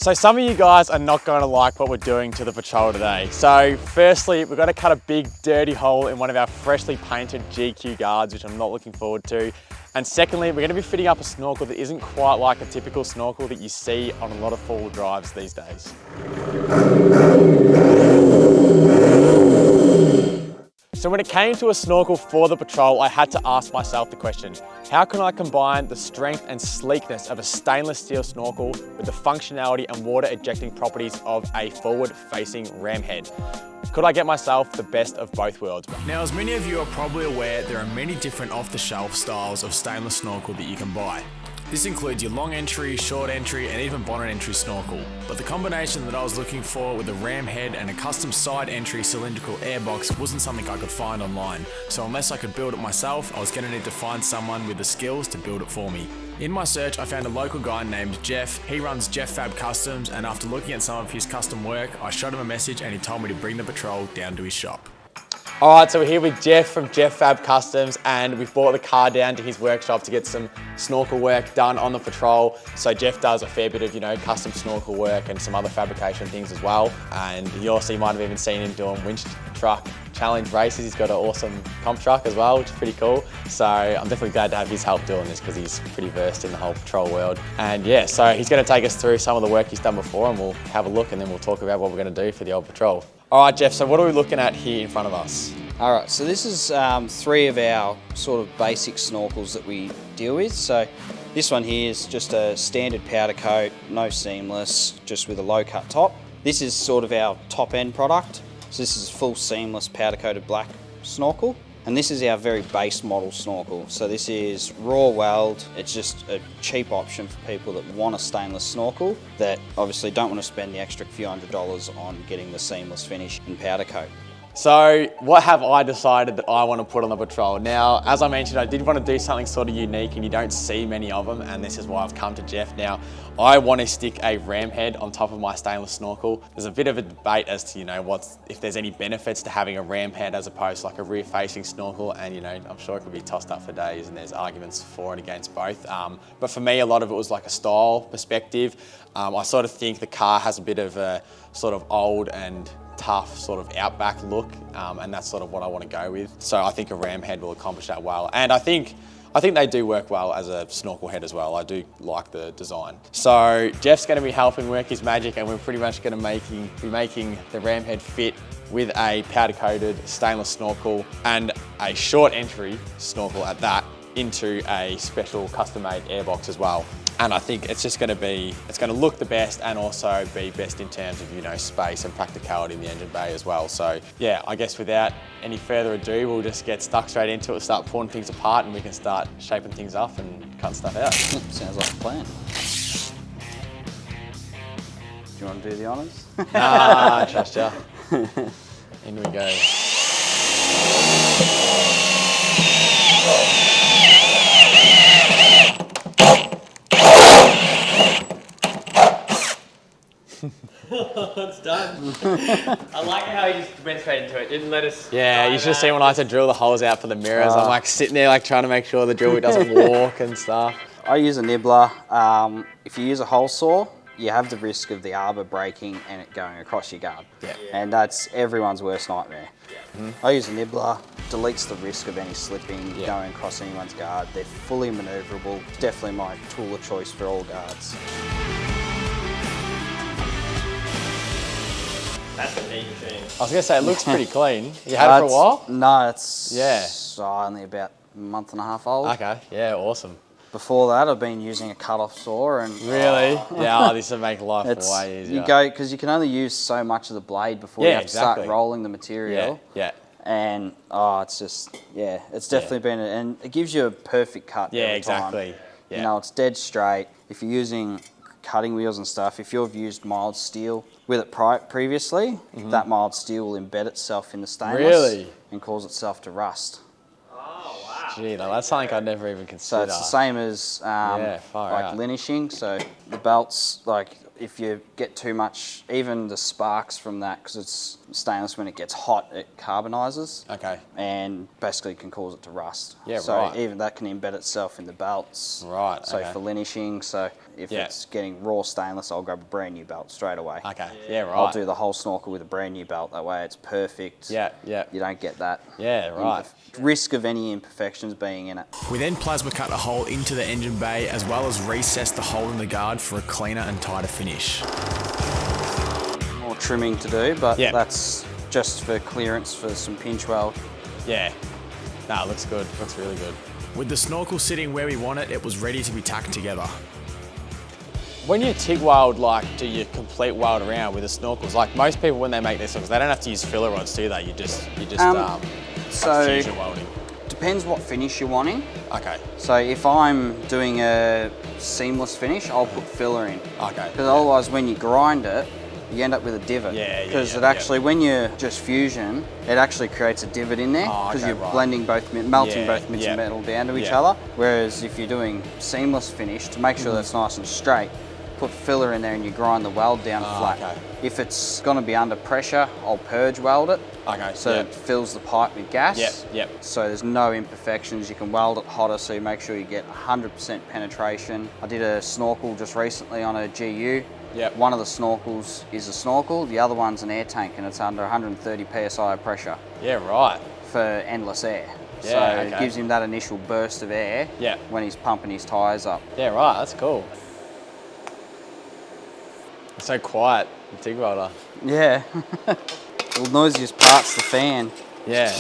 So some of you guys are not going to like what we're doing to the patrol today. So firstly, we've got to cut a big dirty hole in one of our freshly painted GQ guards, which I'm not looking forward to. And secondly, we're going to be fitting up a snorkel that isn't quite like a typical snorkel that you see on a lot of four-wheel drives these days. So when it came to a snorkel for the patrol, I had to ask myself the question, how can I combine the strength and sleekness of a stainless steel snorkel with the functionality and water ejecting properties of a forward-facing ram head? Could I get myself the best of both worlds? Now, as many of you are probably aware, there are many different off-the-shelf styles of stainless snorkel that you can buy. This includes your long entry, short entry, and even bonnet entry snorkel. But the combination that I was looking for with a ram head and a custom side entry cylindrical airbox wasn't something I could find online. So unless I could build it myself, I was going to need to find someone with the skills to build it for me. In my search, I found a local guy named Jeff. He runs JefFab Customs, and after looking at some of his custom work, I shot him a message and he told me to bring the patrol down to his shop. All right, so we're here with Jeff from JefFab Customs, and we've brought the car down to his workshop to get some snorkel work done on the patrol. So Jeff does a fair bit of, custom snorkel work and some other fabrication things as well. And you might have even seen him doing winch truck challenge races. He's got an awesome comp truck as well, which is pretty cool. So I'm definitely glad to have his help doing this because he's pretty versed in the whole patrol world. And yeah, so he's going to take us through some of the work he's done before, and we'll have a look and then we'll talk about what we're going to do for the old patrol. All right, Jeff, so what are we looking at here in front of us? All right, so this is three of our sort of basic snorkels that we deal with. So this one here is just a standard powder coat, no seamless, just with a low cut top. This is sort of our top end product. So this is full seamless powder coated black snorkel. And this is our very base model snorkel. So this is raw weld. It's just a cheap option for people that want a stainless snorkel that obviously don't want to spend the extra few $100s on getting the seamless finish and powder coat. So what have I decided that I want to put on the patrol? Now, as I mentioned, I did want to do something sort of unique, and you don't see many of them, and this is why I've come to Jeff. Now, I want to stick a ram head on top of my stainless snorkel. There's a bit of a debate as to, if there's any benefits to having a ram head as opposed to like a rear-facing snorkel, and I'm sure it could be tossed up for days, and there's arguments for and against both. But for me, a lot of it was like a style perspective. I sort of think the car has a bit of a sort of old and tough sort of outback look, and that's sort of what I want to go with. So I think a ram head will accomplish that well, and I think they do work well as a snorkel head as well. I do like the design. So Jeff's going to be helping work his magic, and we're pretty much going to be making the ram head fit with a powder coated stainless snorkel and a short entry snorkel at that into a special custom made airbox as well. And I think it's just going to look the best and also be best in terms of, space and practicality in the engine bay as well. So yeah, I guess without any further ado, we'll just get stuck straight into it, start pulling things apart, and we can start shaping things up and cutting stuff out. Sounds like a plan. Do you want to do the honours? Nah, I trust ya. In we go. It's done. I like how he just went straight into it. Didn't let us. Yeah, you should have seen when I had to drill the holes out for the mirrors. I'm like sitting there like trying to make sure the drill bit doesn't walk and stuff. I use a nibbler. If you use a hole saw, you have the risk of the arbor breaking and it going across your guard. Yeah. And that's everyone's worst nightmare. Yeah. I use a nibbler, deletes the risk of any slipping going across anyone's guard. They're fully maneuverable. Definitely my tool of choice for all guards. That's a neat machine. I was going to say, it looks pretty clean. You had it for a while? No, it's only about a month and a half old. Okay, yeah, awesome. Before that, I've been using a cut-off saw. And really? Yeah, this would make life way easier. Because you can only use so much of the blade before you have to start rolling the material. Yeah. And it's just, it's definitely been, and it gives you a perfect cut every time. Yeah. It's dead straight. If you're using cutting wheels and stuff, if you've used mild steel with it previously, that mild steel will embed itself in the stainless and cause itself to rust. Oh, wow. Gee, that's something I'd never even considered. So it's the same as linishing. So the belts, like if you get too much, even the sparks from that, because it's stainless, when it gets hot, it carbonizes. Okay. And basically can cause it to rust. Yeah, so even that can embed itself in the belts. Right. So for linishing, so If Yeah. it's getting raw stainless, I'll grab a brand new belt straight away. Okay, yeah, right. I'll do the whole snorkel with a brand new belt. That way it's perfect. Yeah, yeah. You don't get that Yeah, right. risk of any imperfections being in it. We then plasma cut a hole into the engine bay as well as recess the hole in the guard for a cleaner and tighter finish. More trimming to do, but Yeah. that's just for clearance for some pinch weld. Yeah. No, it looks good. Looks really good. With the snorkel sitting where we want it, it was ready to be tacked together. When you TIG weld, like, do you complete weld around with the snorkels? Like most people, when they make their snorkels, they don't have to use filler rods, do they? You just So fusion welding. depends what finish you're wanting. Okay. So if I'm doing a seamless finish, I'll put filler in. Okay. Because otherwise, when you grind it, you end up with a divot. Yeah, yeah, Because yeah, it actually, when you're just fusion, it actually creates a divot in there Oh, because okay, you're right. blending both, melting Yeah, both bits yeah. of metal down to each Yeah. other. Whereas if you're doing seamless finish, to make sure that's nice and straight, put filler in there and you grind the weld down flat. Okay. If it's going to be under pressure, I'll purge weld it. Okay, So yeah. it fills the pipe with gas. Yep, yep. So there's no imperfections. You can weld it hotter so you make sure you get 100% penetration. I did a snorkel just recently on a GU. Yep. One of the snorkels is a snorkel, the other one's an air tank and it's under 130 PSI of pressure Yeah, right. for endless air. Yeah, so okay. it gives him that initial burst of air Yeah. when he's pumping his tyres up. Yeah, right. That's cool. It's so quiet, the TIG welder. Yeah. The noisiest part's the fan. Yeah.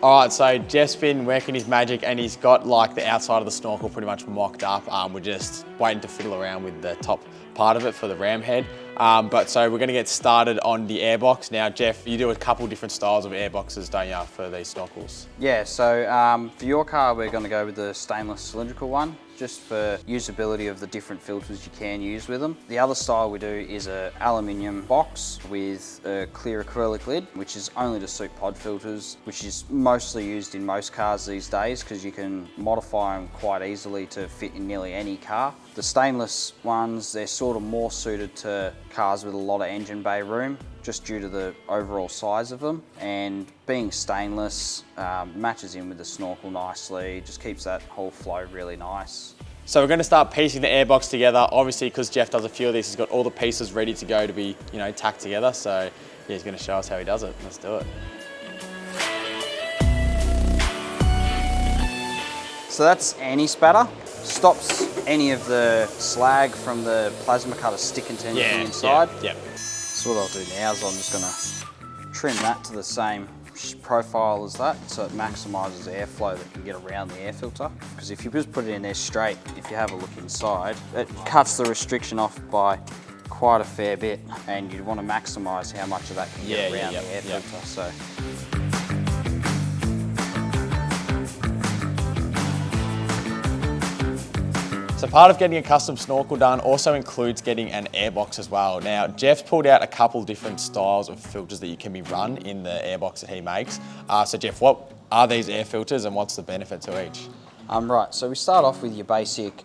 All right, so Jeff's been working his magic and he's got like the outside of the snorkel pretty much mocked up. We're just waiting to fiddle around with the top part of it for the ram head. So we're gonna get started on the airbox. Now, Jeff, you do a couple different styles of airboxes, don't you, for these snorkels? Yeah, so for your car, we're going to go with the stainless cylindrical one, just for usability of the different filters you can use with them. The other style we do is a aluminium box with a clear acrylic lid, which is only to suit pod filters, which is mostly used in most cars these days because you can modify them quite easily to fit in nearly any car. The stainless ones, they're sort of more suited to cars with a lot of engine bay room, just due to the overall size of them, and being stainless matches in with the snorkel nicely, just keeps that whole flow really nice. So we're gonna start piecing the airbox together. Obviously, because Jeff does a few of these, he's got all the pieces ready to go to be, tacked together. So yeah, he's gonna show us how he does it. Let's do it. So that's anti-spatter, stops any of the slag from the plasma cutter sticking to anything inside. Yeah. So what I'll do now is I'm just going to trim that to the same profile as that, so it maximises airflow that can get around the air filter. Because if you just put it in there straight, if you have a look inside, it cuts the restriction off by quite a fair bit, and you'd want to maximise how much of that can get around the air filter. So. So part of getting a custom snorkel done also includes getting an airbox as well. Now, Jeff's pulled out a couple different styles of filters that you can be run in the airbox that he makes. So Jeff, what are these air filters and what's the benefit to each? Right, so we start off with your basic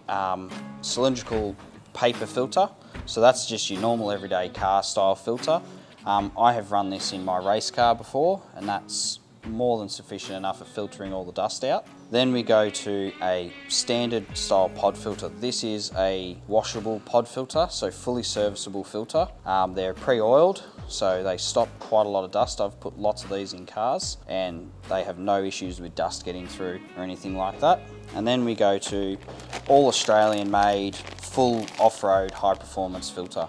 cylindrical paper filter. So that's just your normal everyday car style filter. I have run this in my race car before, and that's more than sufficient enough at filtering all the dust out. Then we go to a standard style pod filter. This is a washable pod filter, so fully serviceable filter. They're pre-oiled, so they stop quite a lot of dust. I've put lots of these in cars and they have no issues with dust getting through or anything like that. And then we go to all Australian made, full off-road high performance filter.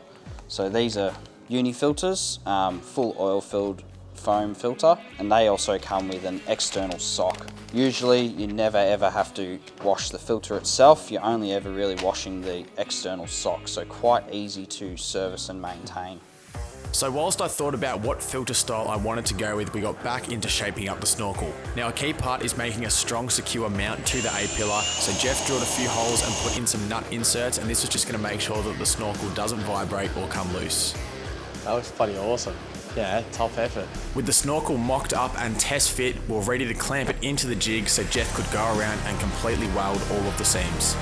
So these are uni filters, full oil filled foam filter, and they also come with an external sock. Usually you never ever have to wash the filter itself, you're only ever really washing the external sock, so quite easy to service and maintain. So whilst I thought about what filter style I wanted to go with, we got back into shaping up the snorkel. Now a key part is making a strong secure mount to the A-pillar, so Jeff drilled a few holes and put in some nut inserts, and this was just going to make sure that the snorkel doesn't vibrate or come loose. That looks bloody awesome. Yeah, top effort. With the snorkel mocked up and test fit, we're ready to clamp it into the jig so Jeff could go around and completely weld all of the seams.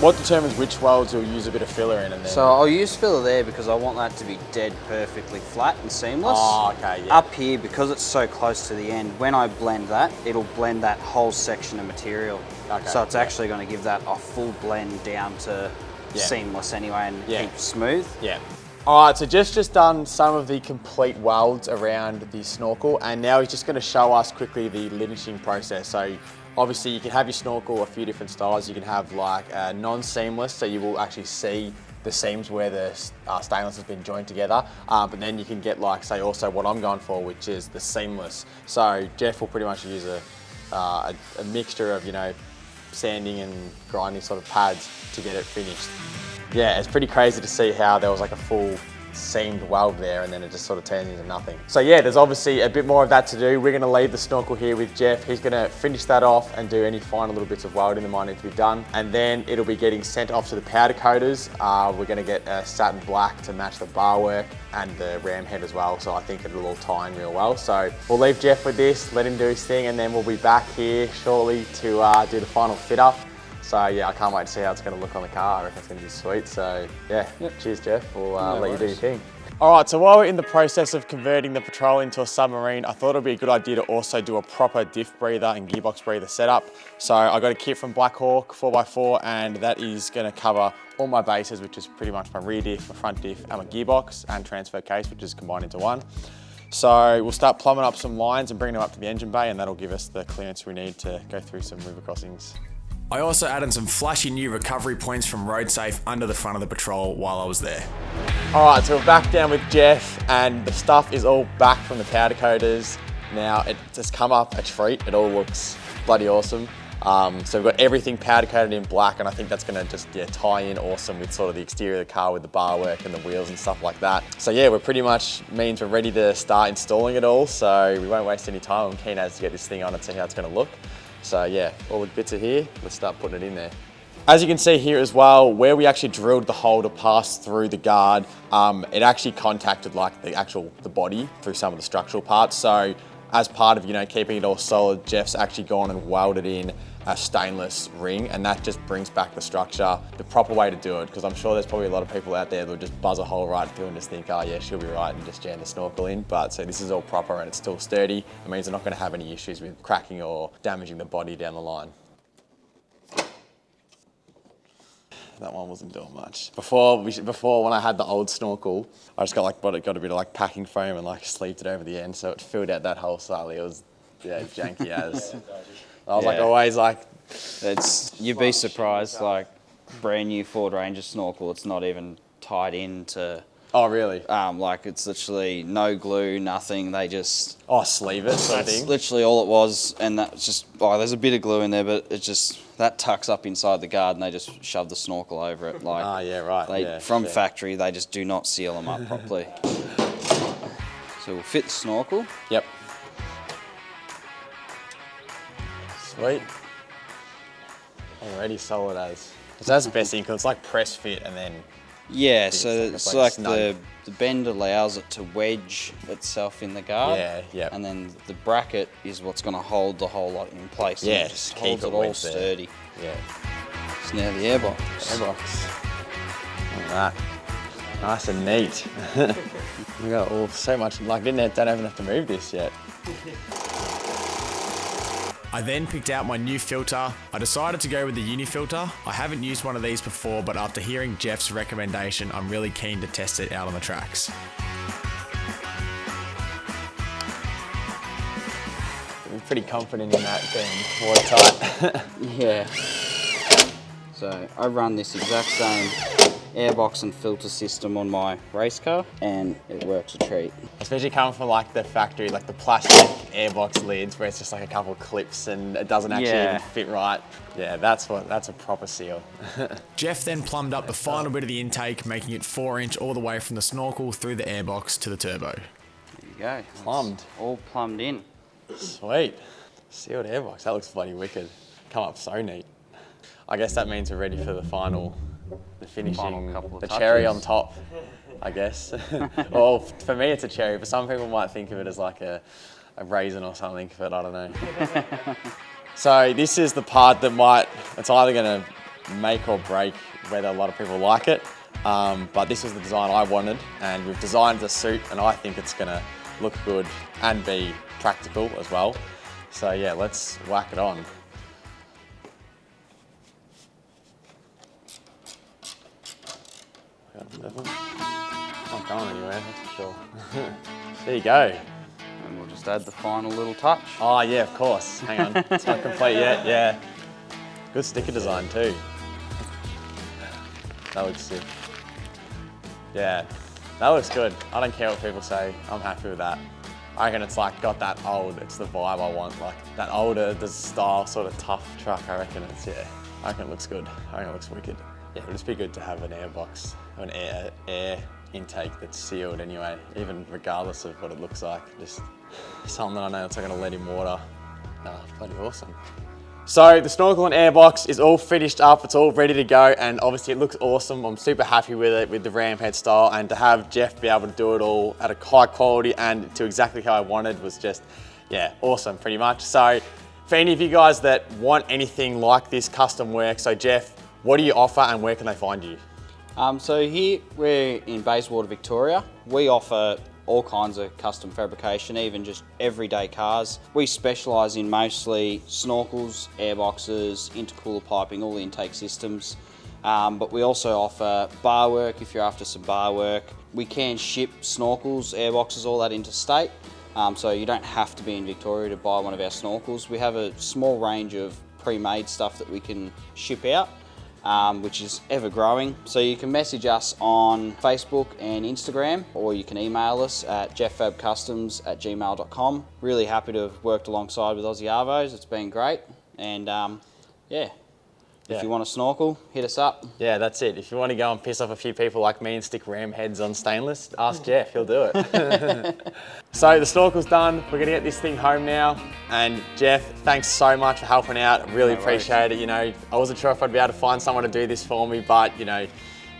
What determines which welds you'll use a bit of filler in and then? So I'll use filler there because I want that to be dead perfectly flat and seamless. Oh, okay, yeah. Up here, because it's so close to the end, when I blend that, it'll blend that whole section of material. Okay, so it's actually going to give that a full blend down to seamless anyway and keep smooth. Yeah. All right, so Jeff's just done some of the complete welds around the snorkel, and now he's just going to show us quickly the linishing process. So obviously you can have your snorkel a few different styles. You can have like non-seamless, so you will actually see the seams where the stainless has been joined together. But then you can get like, say also what I'm going for, which is the seamless. So Jeff will pretty much use a mixture of, you know, sanding and grinding sort of pads to get it finished. Yeah, it's pretty crazy to see how there was like a full seamed weld there and then it just sort of turns into nothing. So yeah, there's obviously a bit more of that to do. We're gonna leave the snorkel here with Jeff. He's gonna finish that off and do any final little bits of welding that might need to be done. And then it'll be getting sent off to the powder coaters. We're gonna get a satin black to match the bar work and the ram head as well. So I think it'll all tie in real well. So we'll leave Jeff with this, let him do his thing, and then we'll be back here shortly to do the final fit up. So yeah, I can't wait to see how it's going to look on the car. I reckon it's going to be sweet. So yeah, cheers Jeff, we'll let you do your thing. All right, so while we're in the process of converting the Patrol into a submarine, I thought it'd be a good idea to also do a proper diff breather and gearbox breather setup. So I got a kit from Black Hawk 4x4, and that is going to cover all my bases, which is pretty much my rear diff, my front diff, and my gearbox and transfer case, which is combined into one. So we'll start plumbing up some lines and bringing them up to the engine bay, and that'll give us the clearance we need to go through some river crossings. I also added some flashy new recovery points from RoadSafe under the front of the Patrol while I was there. All right, so we're back down with Jeff, and the stuff is all back from the powder coaters. Now it's just come up a treat. It all looks bloody awesome. So we've got everything powder coated in black, and I think that's gonna just tie in awesome with sort of the exterior of the car with the bar work and the wheels and stuff like that. So yeah, we're pretty much means we're ready to start installing it all. So we won't waste any time. I'm keen as to get this thing on and see how it's gonna look. So yeah, all the bits are here. Let's start putting it in there. As you can see here as well, where we actually drilled the hole to pass through the guard, it actually contacted like the body through some of the structural parts. So as part of, you know, keeping it all solid, Jeff's actually gone and welded in a stainless ring, and that just brings back the structure the proper way to do it, because I'm sure there's probably a lot of people out there that will just buzz a hole right through and just think, oh yeah, she'll be right, and just jam the snorkel in. But so this is all proper and it's still sturdy. It means they're not going to have any issues with cracking or damaging the body down the line. That one wasn't doing much. Before when I had the old snorkel, I just got a bit of like packing foam and like sleeved it over the end, so it filled out that hole slightly. It was janky as. I was like always like. You'd be surprised, like brand new Ford Ranger snorkel, it's not even tied into. Oh really? Like it's literally no glue, nothing. They just. Oh, sleeve it sort of thing. That's literally all it was, and that's just. Oh, there's a bit of glue in there, but it just that tucks up inside the guard, and they just shove the snorkel over it. Like. Ah, yeah, right. From factory, they just do not seal them up properly. So we'll fit the snorkel. Yep. Sweet. Already solid as. So that's the best thing, because it's like press fit and then. Yeah, so it's like the bend allows it to wedge itself in the guard. Yeah. And then the bracket is what's going to hold the whole lot in place. Yeah, just holds it all sturdy. Yeah. It's now the airbox. Airbox. Look at that. Nice and neat. We got all so much, like don't even have to move this yet. I then picked out my new filter. I decided to go with the uni filter. I haven't used one of these before, but after hearing Jeff's recommendation, I'm really keen to test it out on the tracks. I'm pretty confident in that being watertight. Yeah. So I run this exact same airbox and filter system on my race car, and it works a treat. Especially coming from like the factory, like the plastic airbox lids where it's just like a couple of clips and it doesn't actually even fit right. Yeah, that's a proper seal. Jeff then plumbed up the final bit of the intake, making it 4-inch all the way from the snorkel through the airbox to the turbo. There you go. Plumbed. It's all plumbed in. Sweet. Sealed airbox. That looks bloody wicked. Come up so neat. I guess that means we're ready for the finishing, the cherry on top, I guess. Well, for me it's a cherry, but some people might think of it as like a raisin or something, but I don't know. So this is the part that it's either going to make or break whether a lot of people like it. But this was the design I wanted, and we've designed the suit, and I think it's gonna look good and be practical as well. So yeah, let's whack it on. Not going anywhere, that's for sure. There you go. And we'll just add the final little touch. Oh yeah, of course. Hang on, it's not complete yet. Yeah, good sticker design too. That looks sick. Yeah, that looks good. I don't care what people say. I'm happy with that. I reckon it's like got that old. It's the vibe I want. Like that older, the style, sort of tough truck. I reckon it's I reckon it looks good. I reckon it looks wicked. Yeah, it'd just be good to have an airbox, an air intake that's sealed anyway, even regardless of what it looks like. Just something that I know it's not going to let in water. Nah, bloody awesome. So the snorkel and airbox is all finished up, it's all ready to go, and obviously it looks awesome. I'm super happy with it, with the ram head style, and to have Jeff be able to do it all at a high quality and to exactly how I wanted was just, yeah, awesome pretty much. So for any of you guys that want anything like this custom work, so Jeff, what do you offer and where can they find you? So here we're in Bayswater, Victoria. We offer all kinds of custom fabrication, even just everyday cars. We specialise in mostly snorkels, airboxes, intercooler piping, all the intake systems. But we also offer bar work if you're after some bar work. We can ship snorkels, airboxes, all that interstate. So you don't have to be in Victoria to buy one of our snorkels. We have a small range of pre-made stuff that we can ship out. Which is ever growing. So you can message us on Facebook and Instagram, or you can email us at jeffabcustoms@gmail.com. Really happy to have worked alongside with Aussie Arovos. It's been great. And if you want a snorkel, hit us up. Yeah, that's it. If you want to go and piss off a few people like me and stick ram heads on stainless, ask Jeff, he'll do it. So the snorkel's done. We're gonna get this thing home now. And Jeff, thanks so much for helping out. Really appreciate it. You know, I wasn't sure if I'd be able to find someone to do this for me, but you know,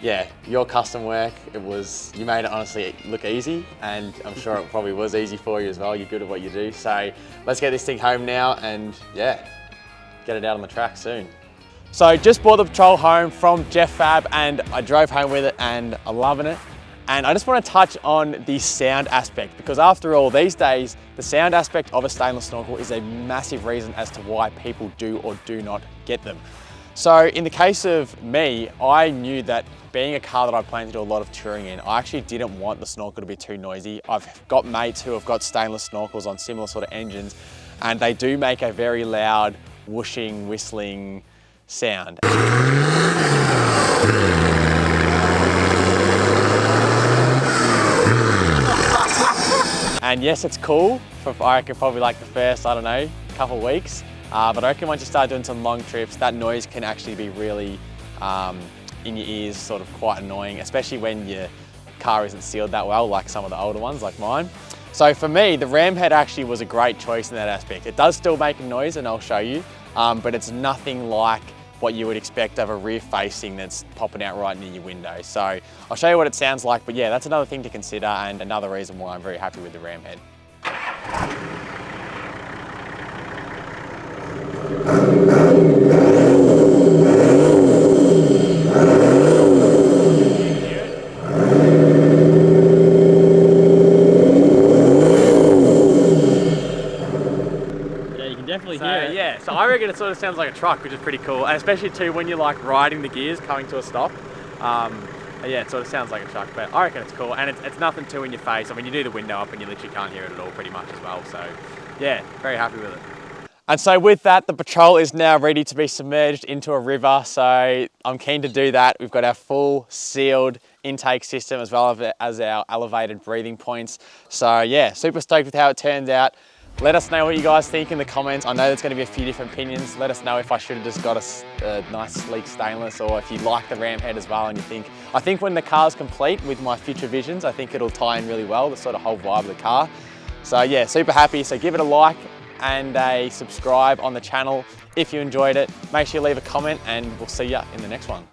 yeah, your custom work, you made it honestly look easy, and I'm sure it probably was easy for you as well. You're good at what you do. So let's get this thing home now and yeah, get it out on the track soon. So just brought the Patrol home from JefFab and I drove home with it and I'm loving it. And I just want to touch on the sound aspect, because after all, these days, the sound aspect of a stainless snorkel is a massive reason as to why people do or do not get them. So in the case of me, I knew that being a car that I plan to do a lot of touring in, I actually didn't want the snorkel to be too noisy. I've got mates who have got stainless snorkels on similar sort of engines, and they do make a very loud whooshing, whistling sound. And yes, it's cool for, I reckon, probably like the first, I don't know, couple of weeks. But I reckon once you start doing some long trips, that noise can actually be really in your ears, sort of quite annoying, especially when your car isn't sealed that well, like some of the older ones, like mine. So for me, the ram head actually was a great choice in that aspect. It does still make a noise, and I'll show you, but it's nothing like what you would expect of a rear facing that's popping out right near your window. So I'll show you what it sounds like, but yeah, that's another thing to consider and another reason why I'm very happy with the ram head. Yeah, so I reckon it sort of sounds like a truck, which is pretty cool, and especially too when you're like riding the gears coming to a stop. Yeah, it sort of sounds like a truck, but I reckon it's cool, and it's nothing too in your face. I mean, you do the window up and you literally can't hear it at all pretty much as well, so yeah, very happy with it. And so with that, the Patrol is now ready to be submerged into a river, so I'm keen to do that. We've got our full sealed intake system as well as our elevated breathing points. So yeah, super stoked with how it turns out. Let us know what you guys think in the comments. I know there's going to be a few different opinions. Let us know if I should have just got a nice sleek stainless, or if you like the ram head as well and you think, I think when the car's complete with my future visions, I think it'll tie in really well, the sort of whole vibe of the car. So yeah, super happy. So give it a like and a subscribe on the channel if you enjoyed it. Make sure you leave a comment and we'll see you in the next one.